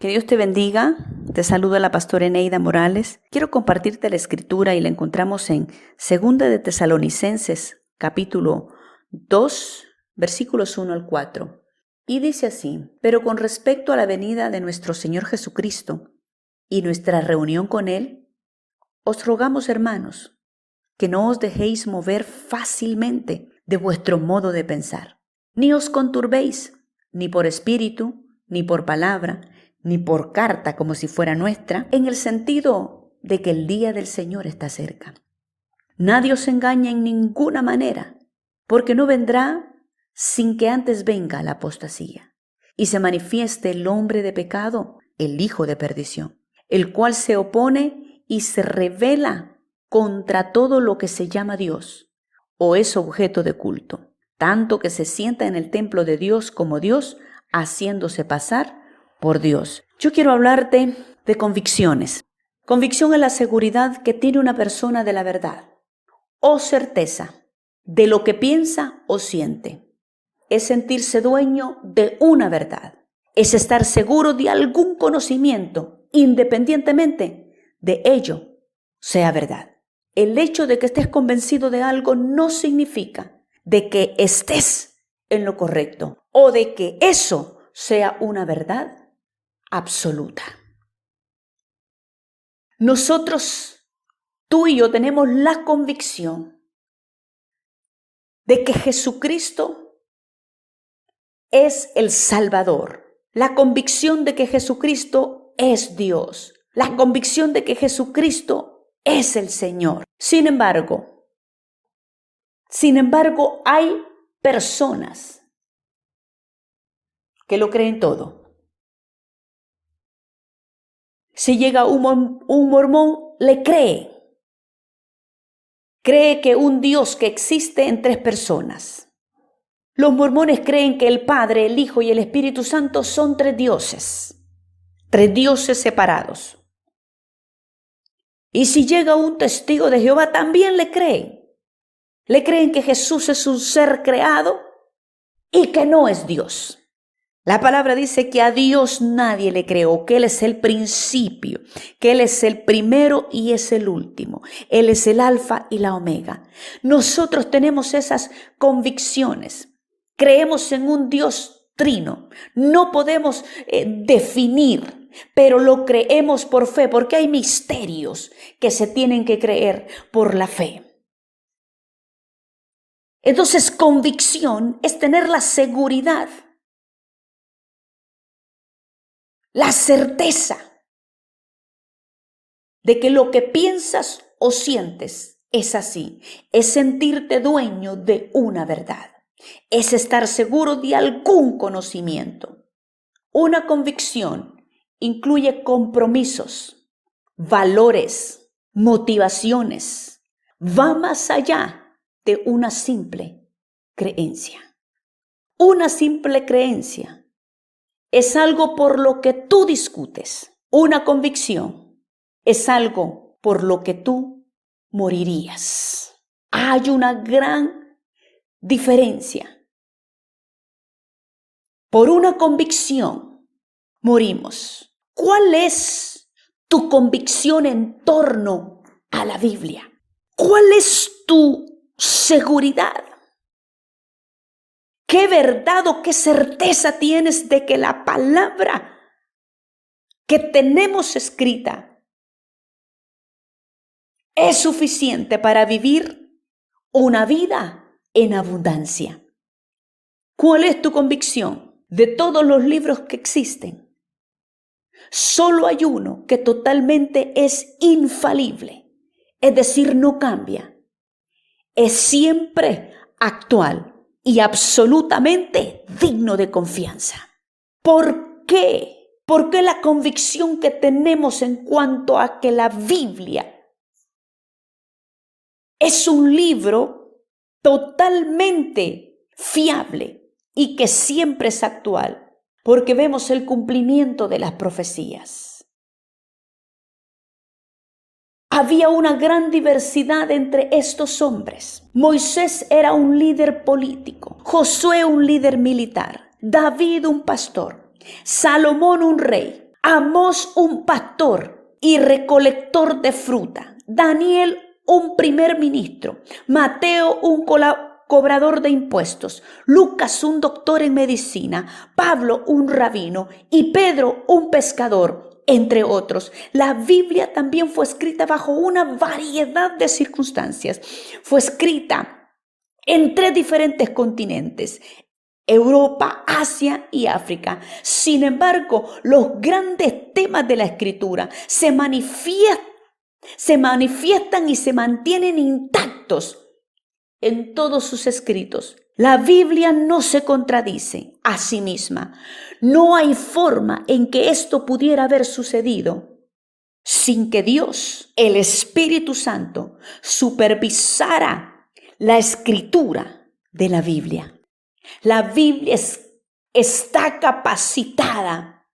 Que Dios te bendiga. Te saluda la pastora Eneida Morales. Quiero compartirte la escritura y la encontramos en 2 de Tesalonicenses, capítulo 2, versículos 1 al 4. Y dice así: pero con respecto a la venida de nuestro Señor Jesucristo y nuestra reunión con Él, os rogamos, hermanos, que no os dejéis mover fácilmente de vuestro modo de pensar, ni os conturbéis, ni por espíritu, ni por palabra, ni por carta como si fuera nuestra, en el sentido de que el día del Señor está cerca. Nadie os engaña en ninguna manera, porque no vendrá sin que antes venga la apostasía y se manifieste el hombre de pecado, el hijo de perdición, el cual se opone y se rebela contra todo lo que se llama Dios o es objeto de culto, tanto que se sienta en el templo de Dios como Dios, haciéndose pasar por Dios. Yo quiero hablarte de convicciones. Convicción es la seguridad que tiene una persona de la verdad o certeza de lo que piensa o siente. Es sentirse dueño de una verdad. Es estar seguro de algún conocimiento, independientemente de ello sea verdad. El hecho de que estés convencido de algo no significa de que estés en lo correcto o de que eso sea una verdad absoluta. Nosotros, tú y yo, tenemos la convicción de que Jesucristo es el Salvador, la convicción de que Jesucristo es Dios, la convicción de que Jesucristo es el Señor. Sin embargo, hay personas que lo creen todo. Si llega un mormón, le cree. Cree que un Dios que existe en 3 personas. Los mormones creen que el Padre, el Hijo y el Espíritu Santo son 3 dioses. 3 dioses separados. Y si llega un testigo de Jehová, también le creen. Le creen que Jesús es un ser creado y que no es Dios. La palabra dice que a Dios nadie le creó, que Él es el principio, que Él es el primero y es el último. Él es el alfa y la omega. Nosotros tenemos esas convicciones. Creemos en un Dios trino. No podemos definir, pero lo creemos por fe, porque hay misterios que se tienen que creer por la fe. Entonces, convicción es tener la seguridad, la certeza de que lo que piensas o sientes es así. Es sentirte dueño de una verdad. Es estar seguro de algún conocimiento. Una convicción incluye compromisos, valores, motivaciones. Va más allá de una simple creencia. Una simple creencia es algo por lo que tú discutes. Una convicción es algo por lo que tú morirías. Hay una gran diferencia. Por una convicción morimos. ¿Cuál es tu convicción en torno a la Biblia? ¿Cuál es tu seguridad? ¿Qué verdad o qué certeza tienes de que la palabra que tenemos escrita es suficiente para vivir una vida en abundancia? ¿Cuál es tu convicción? De todos los libros que existen, solo hay uno que totalmente es infalible, es decir, no cambia, es siempre actual y absolutamente digno de confianza. ¿Por qué? Porque la convicción que tenemos en cuanto a que la Biblia es un libro totalmente fiable y que siempre es actual, porque vemos el cumplimiento de las profecías. Había una gran diversidad entre estos hombres. Moisés era un líder político, Josué un líder militar, David un pastor, Salomón un rey. Amós un pastor y recolector de fruta, Daniel un primer ministro, Mateo un cobrador de impuestos, Lucas un doctor en medicina, Pablo un rabino y Pedro un pescador, entre otros. La Biblia también fue escrita bajo una variedad de circunstancias. Fue escrita en 3 diferentes continentes: Europa, Asia y África. Sin embargo, los grandes temas de la Escritura se manifiestan y se mantienen intactos en todos sus escritos. La Biblia no se contradice a sí misma. No hay forma en que esto pudiera haber sucedido sin que Dios, el Espíritu Santo, supervisara la escritura de la Biblia. La Biblia está capacitada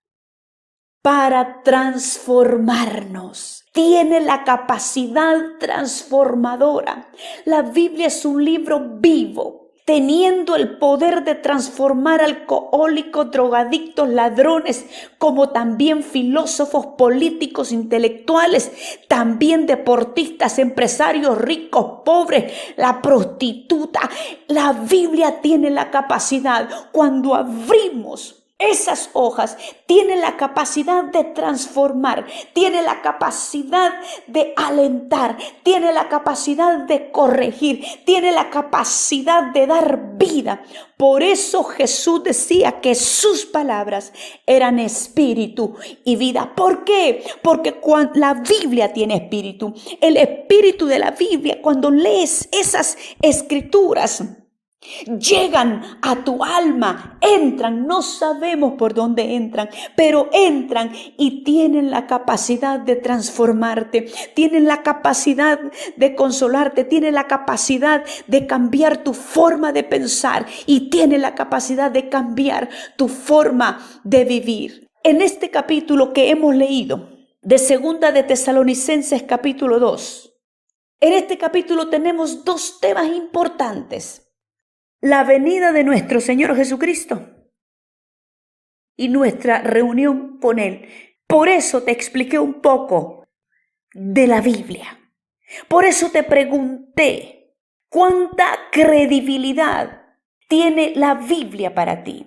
para transformarnos. Tiene la capacidad transformadora. La Biblia es un libro vivo, teniendo el poder de transformar alcohólicos, drogadictos, ladrones, como también filósofos, políticos, intelectuales, también deportistas, empresarios, ricos, pobres, la prostituta. La Biblia tiene la capacidad, cuando abrimos esas hojas, tiene la capacidad de transformar, tiene la capacidad de alentar, tiene la capacidad de corregir, tiene la capacidad de dar vida. Por eso Jesús decía que sus palabras eran espíritu y vida. ¿Por qué? Porque la Biblia tiene espíritu. El espíritu de la Biblia, cuando lees esas escrituras, llegan a tu alma, entran, no sabemos por dónde entran, pero entran y tienen la capacidad de transformarte, tienen la capacidad de consolarte, tienen la capacidad de cambiar tu forma de pensar y tienen la capacidad de cambiar tu forma de vivir. En este capítulo que hemos leído, de Segunda de Tesalonicenses capítulo 2, en este capítulo tenemos 2 temas importantes: la venida de nuestro Señor Jesucristo y nuestra reunión con Él. Por eso te expliqué un poco de la Biblia. Por eso te pregunté, ¿cuánta credibilidad tiene la Biblia para ti?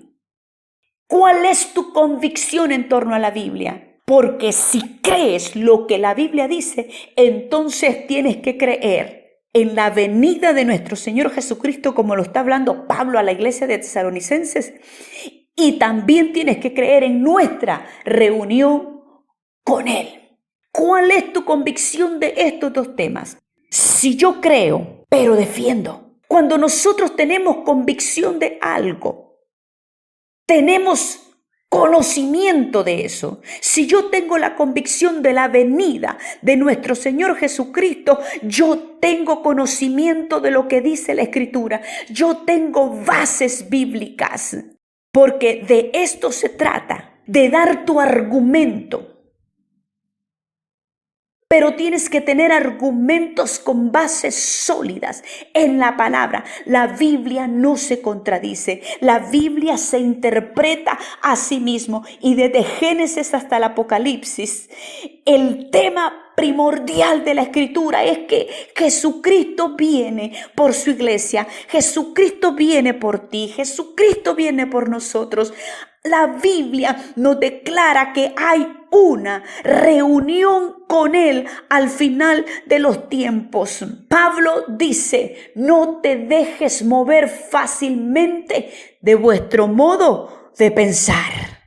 ¿Cuál es tu convicción en torno a la Biblia? Porque si crees lo que la Biblia dice, entonces tienes que creer en la venida de nuestro Señor Jesucristo, como lo está hablando Pablo a la iglesia de Tesalonicenses, y también tienes que creer en nuestra reunión con Él. ¿Cuál es tu convicción de estos 2 temas? Si yo creo, pero defiendo. Cuando nosotros tenemos convicción de algo, tenemos conocimiento de eso. Si yo tengo la convicción de la venida de nuestro Señor Jesucristo, yo tengo conocimiento de lo que dice la Escritura. Yo tengo bases bíblicas, porque de esto se trata, de dar tu argumento. Pero tienes que tener argumentos con bases sólidas en la palabra. La Biblia no se contradice. La Biblia se interpreta a sí mismo. Y desde Génesis hasta el Apocalipsis, el tema primordial de la Escritura es que Jesucristo viene por su iglesia. Jesucristo viene por ti. Jesucristo viene por nosotros. La Biblia nos declara que hay una reunión con Él al final de los tiempos. Pablo dice: no te dejes mover fácilmente de vuestro modo de pensar.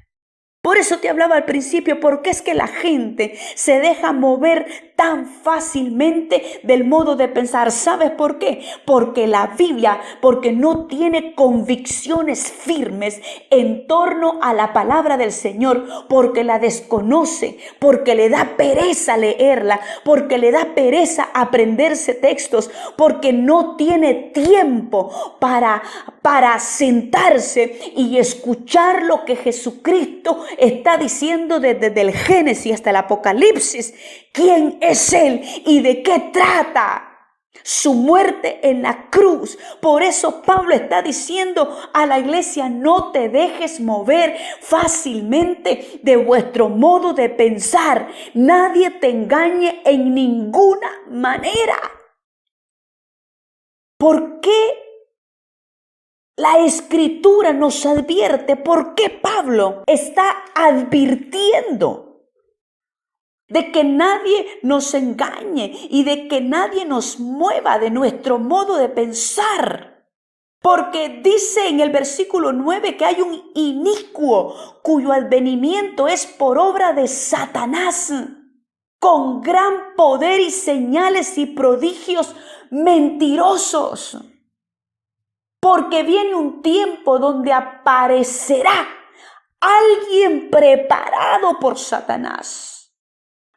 Por eso te hablaba al principio, porque es que la gente se deja mover tan fácilmente del modo de pensar. ¿Sabes por qué? Porque la Biblia, porque no tiene convicciones firmes en torno a la palabra del Señor, porque la desconoce, porque le da pereza leerla, porque le da pereza aprenderse textos, porque no tiene tiempo para sentarse y escuchar lo que Jesucristo está diciendo desde el Génesis hasta el Apocalipsis. ¿Quién es Él y de qué trata su muerte en la cruz. Por eso Pablo está diciendo a la iglesia: no te dejes mover fácilmente de vuestro modo de pensar. Nadie te engañe en ninguna manera. ¿Por qué la Escritura nos advierte? ¿Por qué Pablo está advirtiendo de que nadie nos engañe y de que nadie nos mueva de nuestro modo de pensar? Porque dice en el versículo 9 que hay un inicuo cuyo advenimiento es por obra de Satanás, con gran poder y señales y prodigios mentirosos. Porque viene un tiempo donde aparecerá alguien preparado por Satanás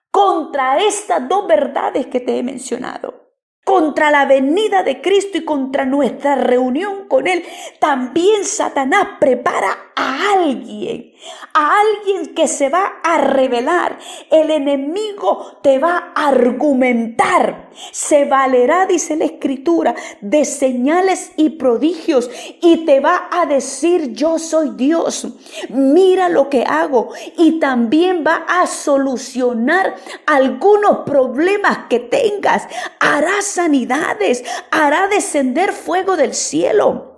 contra estas dos verdades que te he mencionado, contra la venida de Cristo y contra nuestra reunión con Él. También Satanás prepara a alguien que se va a rebelar. El enemigo te va a argumentar, se valerá, dice la Escritura, de señales y prodigios y te va a decir: yo soy Dios, mira lo que hago. Y también va a solucionar algunos problemas que tengas, hará sanidades, hará descender fuego del cielo.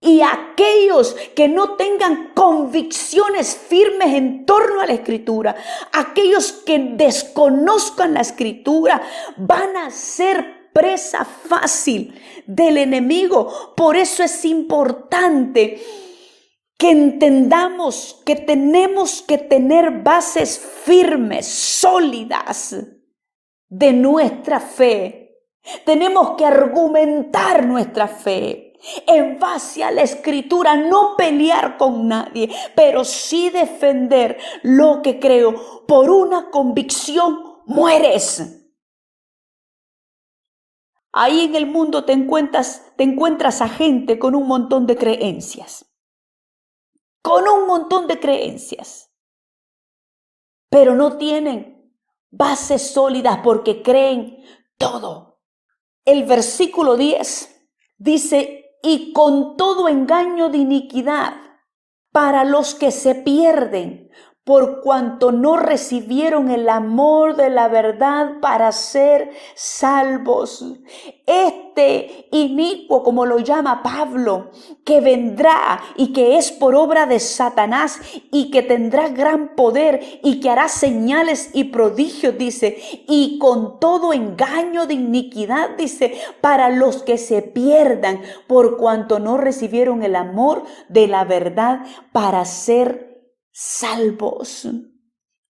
Y aquellos que no tengan convicciones firmes en torno a la Escritura, aquellos que desconozcan la Escritura, van a ser presa fácil del enemigo. Por eso es importante que entendamos que tenemos que tener bases firmes, sólidas de nuestra fe. Tenemos que argumentar nuestra fe en base a la Escritura, no pelear con nadie, pero sí defender lo que creo. Por una convicción mueres. Ahí en el mundo te encuentras a gente con un montón de creencias. Con un montón de creencias. Pero no tienen bases sólidas porque creen todo. El versículo 10 dice: y con todo engaño de iniquidad para los que se pierden, por cuanto no recibieron el amor de la verdad para ser salvos. Este inicuo, como lo llama Pablo, que vendrá y que es por obra de Satanás y que tendrá gran poder y que hará señales y prodigios, dice, y con todo engaño de iniquidad, dice, para los que se pierdan, por cuanto no recibieron el amor de la verdad para ser salvos.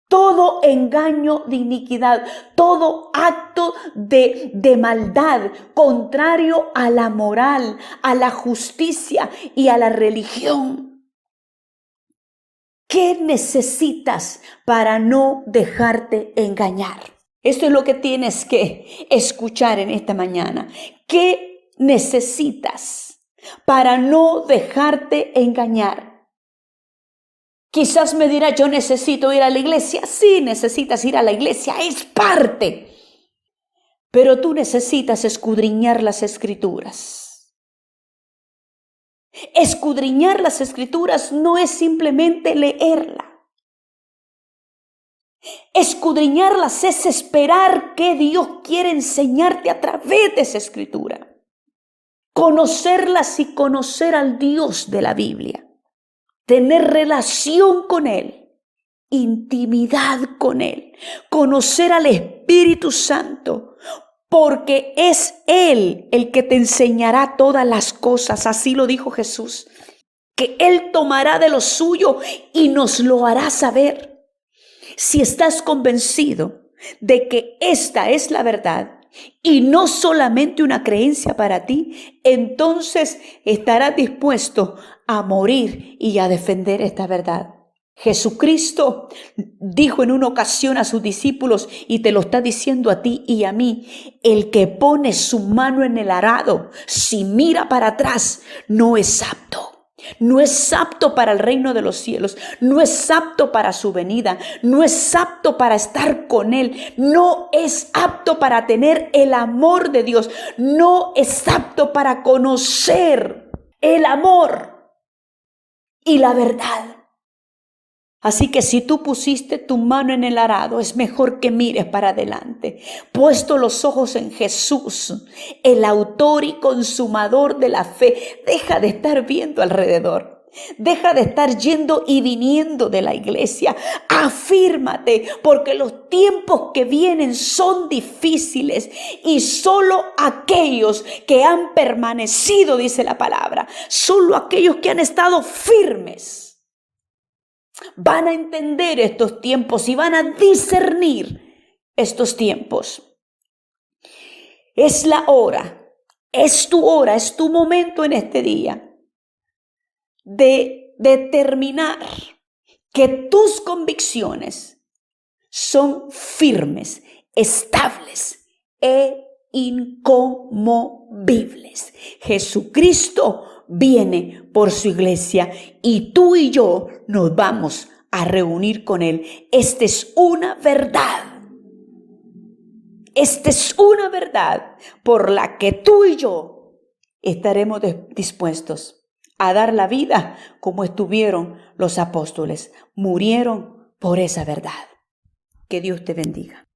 Todo engaño de iniquidad, todo acto de maldad contrario a la moral, a la justicia y a la religión. ¿Qué necesitas para no dejarte engañar? Esto es lo que tienes que escuchar en esta mañana. ¿Qué necesitas para no dejarte engañar? Quizás me dirá: yo necesito ir a la iglesia. Sí, necesitas ir a la iglesia, es parte. Pero tú necesitas escudriñar las Escrituras. Escudriñar las Escrituras no es simplemente leerla. Escudriñarlas es esperar qué Dios quiere enseñarte a través de esa Escritura. Conocerlas y conocer al Dios de la Biblia. Tener relación con Él, intimidad con Él, conocer al Espíritu Santo, porque es Él el que te enseñará todas las cosas. Así lo dijo Jesús, que Él tomará de lo suyo y nos lo hará saber. Si estás convencido de que esta es la verdad, y no solamente una creencia para ti, entonces estarás dispuesto a morir y a defender esta verdad. Jesucristo dijo en una ocasión a sus discípulos, y te lo está diciendo a ti y a mí: el que pone su mano en el arado, si mira para atrás, no es apto. No es apto para el reino de los cielos, no es apto para su venida, no es apto para estar con Él, no es apto para tener el amor de Dios, no es apto para conocer el amor y la verdad. Así que si tú pusiste tu mano en el arado, es mejor que mires para adelante, puesto los ojos en Jesús, el autor y consumador de la fe. Deja de estar viendo alrededor. Deja de estar yendo y viniendo de la iglesia. Afírmate, porque los tiempos que vienen son difíciles y solo aquellos que han permanecido, dice la palabra, solo aquellos que han estado firmes van a entender estos tiempos y van a discernir estos tiempos. Es la hora, es tu hora, es tu momento en este día de determinar que tus convicciones son firmes, estables e inconmovibles. Jesucristo viene por su iglesia y tú y yo nos vamos a reunir con Él. Esta es una verdad. Esta es una verdad por la que tú y yo estaremos dispuestos a dar la vida como estuvieron los apóstoles. Murieron por esa verdad. Que Dios te bendiga.